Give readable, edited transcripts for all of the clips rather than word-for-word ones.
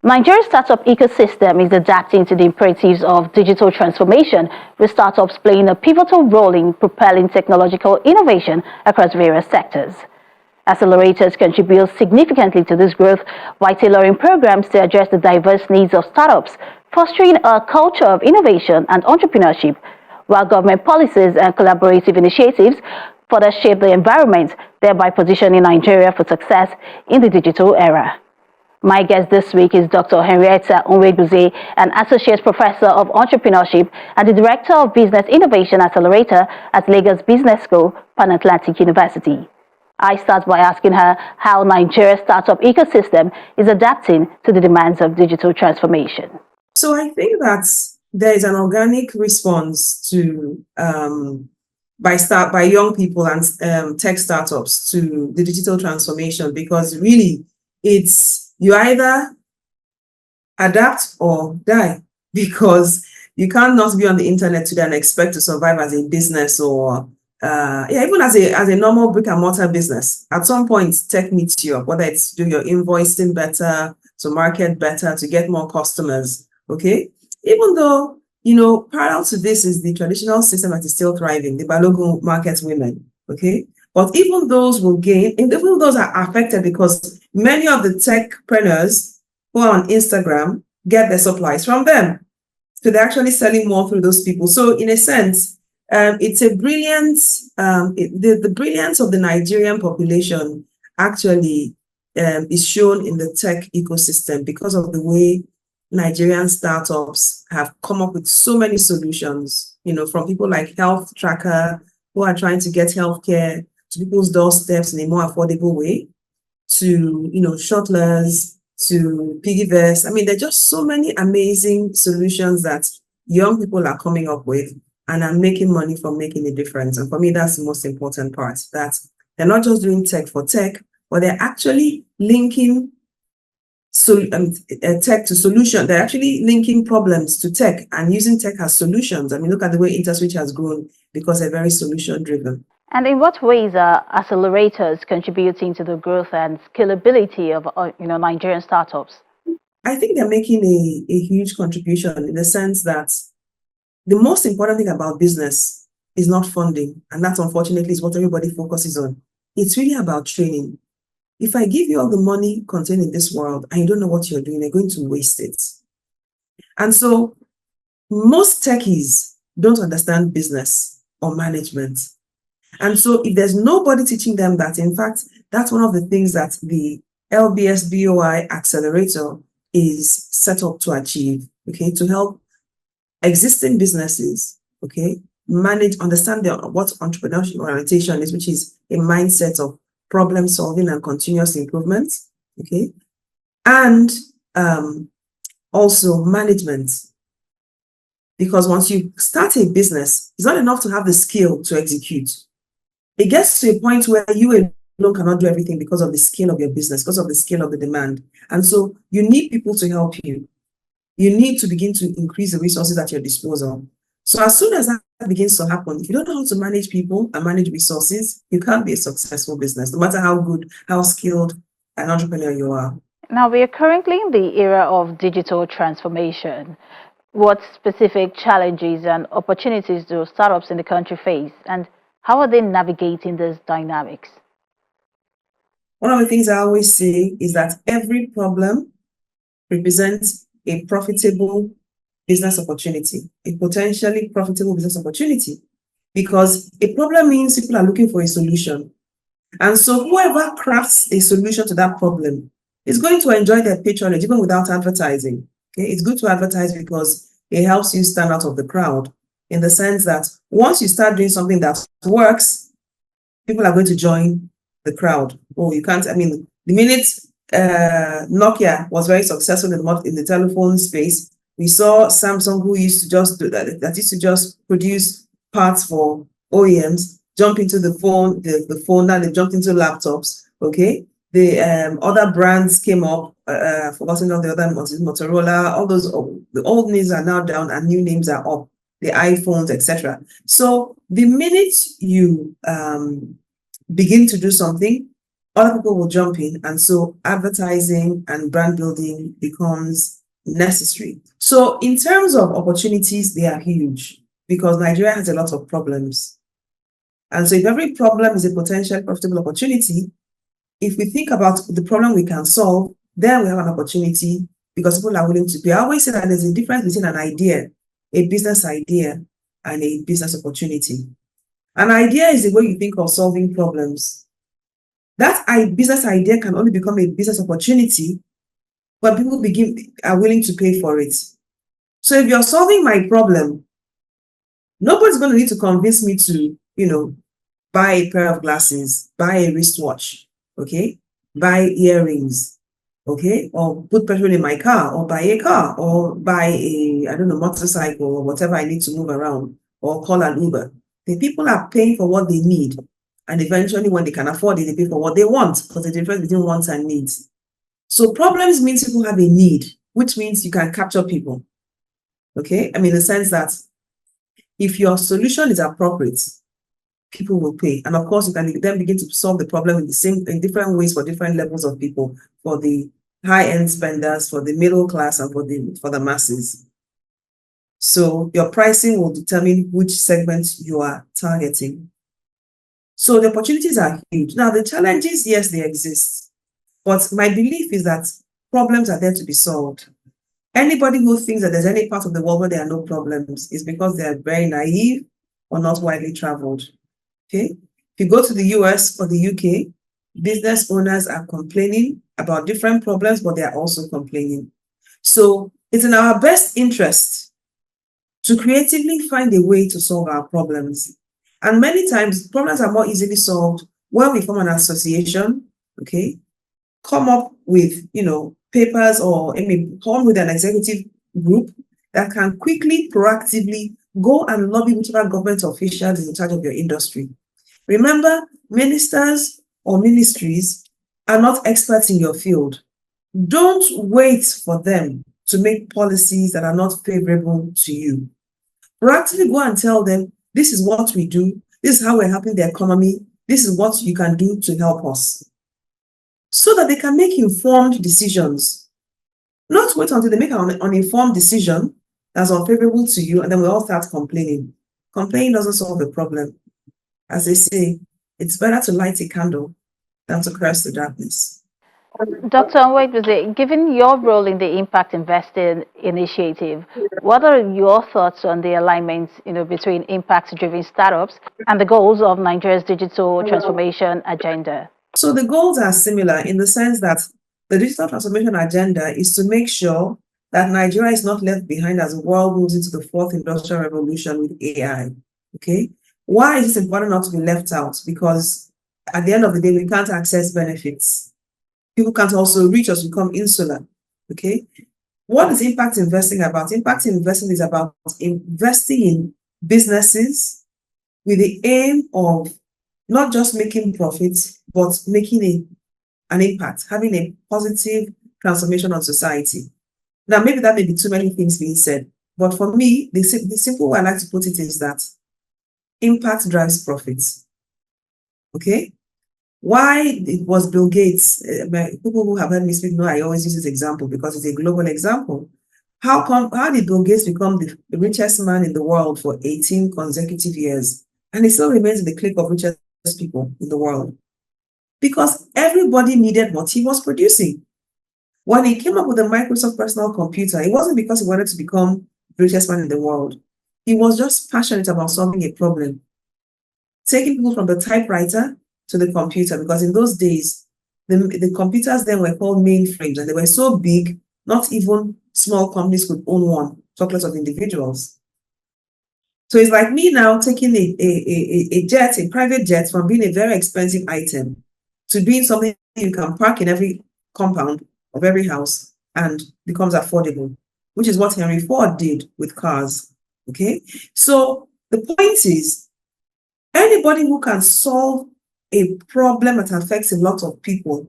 Nigeria's startup ecosystem is adapting to the imperatives of digital transformation, with startups playing a pivotal role in propelling technological innovation across various sectors. Accelerators contribute significantly to this growth by tailoring programs to address the diverse needs of startups, fostering a culture of innovation and entrepreneurship, while government policies and collaborative initiatives further shape the environment, thereby positioning Nigeria for success in the digital era. My guest this week is Dr. Henrietta Onweguze, an Associate Professor of Entrepreneurship and the Director of Business Innovation Accelerator at Lagos Business School, Pan Atlantic University. I start by asking her how Nigeria's startup ecosystem is adapting to the demands of digital transformation. So I think that there is an organic response to by young people and tech startups to the digital transformation, because really it's you either adapt or die, because you cannot be on the internet today and expect to survive as a business or even as a normal brick and mortar business. At some point, tech meets you up, whether it's to do your invoicing better, to market better, to get more customers. Okay, even though parallel to this is the traditional system that is still thriving, the Balogun market women. Okay, but even those will gain, and even those are affected because many of the techpreneurs who are on Instagram get their supplies from them. So they're actually selling more through those people. So in a sense, it's a brilliant, the brilliance of the Nigerian population actually is shown in the tech ecosystem because of the way Nigerian startups have come up with so many solutions, from people like Health Tracker, who are trying to get healthcare to people's doorsteps in a more affordable way, to, shuttlers, to Piggyverse. I mean, there are just so many amazing solutions that young people are coming up with and are making money from making a difference. And for me, that's the most important part, that they're not just doing tech for tech, but they're actually linking tech to solution. They're actually linking problems to tech and using tech as solutions. I mean, look at the way InterSwitch has grown because they're very solution driven. And in what ways are accelerators contributing to the growth and scalability of Nigerian startups? I think they're making a huge contribution in the sense that the most important thing about business is not funding, and that unfortunately is what everybody focuses on. It's really about training. If I give you all the money contained in this world and you don't know what you're doing, you're going to waste it. And so most techies don't understand business or management. And so if there's nobody teaching them that, in fact, that's one of the things that the LBS BOI Accelerator is set up to achieve, okay, to help existing businesses, okay, understand what entrepreneurship orientation is, which is a mindset of problem solving and continuous improvement, okay, and also management. Because once you start a business, it's not enough to have the skill to execute. It gets to a point where you alone cannot do everything because of the scale of your business, because of the scale of the demand. And so you need people to help you. You need to begin to increase the resources at your disposal. So as soon as that begins to happen, if you don't know how to manage people and manage resources, you can't be a successful business, no matter how good, how skilled an entrepreneur you are. Now, we are currently in the era of digital transformation. What specific challenges and opportunities do startups in the country face, and how are they navigating these dynamics? One of the things I always say is that every problem represents a profitable business opportunity, a potentially profitable business opportunity, because a problem means people are looking for a solution. And so whoever crafts a solution to that problem is going to enjoy their patronage even without advertising. Okay? It's good to advertise because it helps you stand out of the crowd, in the sense that once you start doing something that works, people are going to join the crowd. Oh, you can't, I mean, the minute Nokia was very successful in the telephone space, we saw Samsung, who used to just do that used to just produce parts for OEMs, jump into the phone, now they jumped into laptops, okay? The other brands came up, forgotten all the other Motorola, all those, the old names are now down and new names are up, the iPhones, etc. So the minute you begin to do something, other people will jump in, and so advertising and brand building becomes necessary. So in terms of opportunities, they are huge because Nigeria has a lot of problems. And so if every problem is a potential profitable opportunity, if we think about the problem we can solve, then we have an opportunity because people are willing to pay. I always say that there's a difference between an idea, a business idea, and a business opportunity. An idea is the way you think of solving problems. That business idea can only become a business opportunity when people are willing to pay for it. So if you're solving my problem, nobody's going to need to convince me to, buy a pair of glasses, buy a wristwatch, okay, buy earrings, okay, or put petrol in my car, or buy a car, or buy a, motorcycle, or whatever I need to move around, or call an Uber. The people are paying for what they need. And eventually, when they can afford it, they pay for what they want, because the difference between wants and needs. So problems means people have a need, which means you can capture people. Okay? I mean, in the sense that if your solution is appropriate, people will pay. And of course, you can then begin to solve the problem in different ways for different levels of people, for the high-end spenders, for the middle class, and for the masses. So your pricing will determine which segment you are targeting. So the opportunities are huge. Now, the challenges, yes, they exist. But my belief is that problems are there to be solved. Anybody who thinks that there's any part of the world where there are no problems is because they are very naive or not widely traveled. Okay? If you go to the US or the UK, business owners are complaining about different problems, but they are also complaining. So it's in our best interest to creatively find a way to solve our problems. And many times, problems are more easily solved when we form an association, okay? Come up with, papers, or come with an executive group that can quickly, proactively go and lobby whichever government officials is in charge of your industry. Remember, ministers or ministries are not experts in your field. Don't wait for them to make policies that are not favorable to you. Proactively go and tell them, this is what we do, this is how we're helping the economy, this is what you can do to help us. So that they can make informed decisions. Not wait until they make an uninformed decision that's unfavorable to you, and then we all start complaining. Complaining doesn't solve the problem. As they say, it's better to light a candle than to curse the darkness. Dr. Nwegbuze, given your role in the Impact Investing Initiative, what are your thoughts on the alignment, between impact-driven startups and the goals of Nigeria's digital transformation agenda? So the goals are similar in the sense that the digital transformation agenda is to make sure that Nigeria is not left behind as the world moves into the fourth industrial revolution with AI. Okay? Why is it important not to be left out? Because at the end of the day, we can't access benefits. People can't also reach us, become insular. Okay? What is impact investing about? Impact investing is about investing in businesses with the aim of not just making profits, but making an impact, having a positive transformation on society. Now, maybe that may be too many things being said, but for me, the simple way I like to put it is that impact drives profits. Okay? Why it was Bill Gates, people who have heard me speak know I always use this example because it's a global example. How did Bill Gates become the richest man in the world for 18 consecutive years? And he still remains in the clique of richest people in the world? Because everybody needed what he was producing. When he came up with the Microsoft personal computer, it wasn't because he wanted to become the richest man in the world. He was just passionate about solving a problem. Taking people from the typewriter to the computer, because in those days, the computers then were called mainframes, and they were so big, not even small companies could own one, talk less of individuals. So it's like me now taking a private jet, from being a very expensive item to being something you can park in every compound of every house and becomes affordable, which is what Henry Ford did with cars. Okay, so the point is, anybody who can solve a problem that affects a lot of people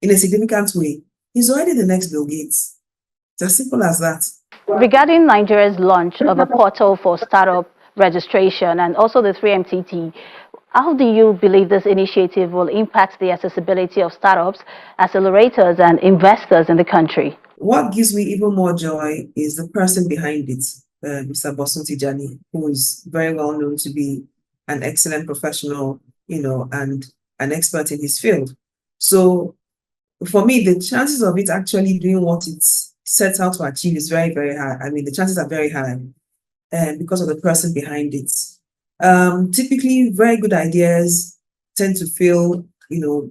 in a significant way is already the next Bill Gates. It's as simple as that. Regarding Nigeria's launch of a portal for startup registration and also the 3MTT, How do you believe this initiative will impact the accessibility of startups, accelerators, and investors in the country? What gives me even more joy is the person behind it, Mr. Bosun Tijani, who is very well known to be an excellent professional, and an expert in his field. So for me, the chances of it actually doing what it's set out to achieve is very, very high. I mean, the chances are very high, because of the person behind it. Typically, very good ideas tend to fail,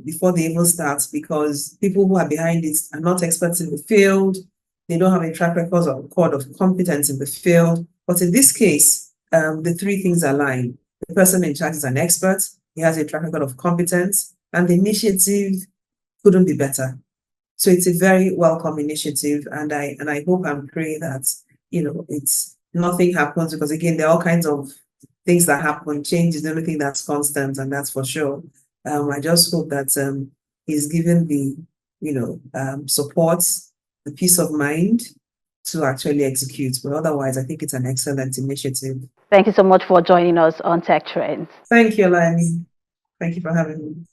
before they even start, because people who are behind it are not experts in the field. They don't have a track record of competence in the field. But in this case, the three things align. The person in charge is an expert. He has a track record of competence, and the initiative couldn't be better. So it's a very welcome initiative, and I hope and pray that it's nothing happens, because again, there are all kinds of things that happen. Change is the only thing that's constant, and that's for sure. I just hope that he's given the support, the peace of mind to actually execute. But otherwise, I think it's an excellent initiative. Thank you so much for joining us on Tech Trends. Thank you, Lani. Thank you for having me.